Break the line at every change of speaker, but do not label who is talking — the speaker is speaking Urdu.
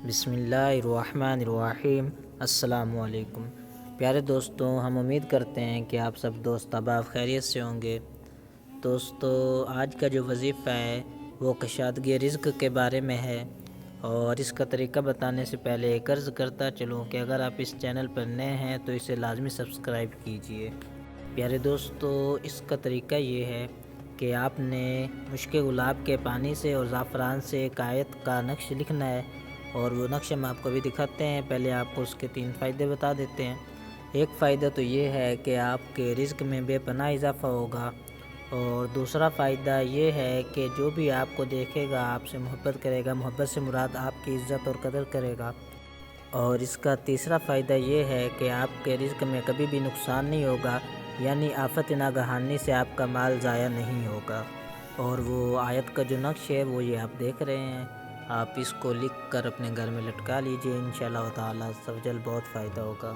بسم اللہ الرحمن الرحیم۔ السلام علیکم پیارے دوستوں، ہم امید کرتے ہیں کہ آپ سب دوست احباب خیریت سے ہوں گے۔ دوستو، آج کا جو وظیفہ ہے وہ کشادگی رزق کے بارے میں ہے، اور اس کا طریقہ بتانے سے پہلے ایک عرض کرتا چلوں کہ اگر آپ اس چینل پر نئے ہیں تو اسے لازمی سبسکرائب کیجئے۔ پیارے دوستو، اس کا طریقہ یہ ہے کہ آپ نے مشک گلاب کے پانی سے اور زعفران سے ایک آیت کا نقش لکھنا ہے، اور وہ نقش ہم آپ کو بھی دکھاتے ہیں۔ پہلے آپ کو اس کے 3 فائدے بتا دیتے ہیں۔ ایک فائدہ تو یہ ہے کہ آپ کے رزق میں بے پناہ اضافہ ہوگا، اور دوسرا فائدہ یہ ہے کہ جو بھی آپ کو دیکھے گا آپ سے محبت کرے گا۔ محبت سے مراد آپ کی عزت اور قدر کرے گا۔ اور اس کا تیسرا فائدہ یہ ہے کہ آپ کے رزق میں کبھی بھی نقصان نہیں ہوگا، یعنی آفت ناگہانی سے آپ کا مال ضائع نہیں ہوگا۔ اور وہ آیت کا جو نقش ہے وہ یہ آپ دیکھ رہے ہیں، آپ اس کو لکھ کر اپنے گھر میں لٹکا لیجئے، انشاءاللہ تعالی عز و جل بہت فائدہ ہوگا۔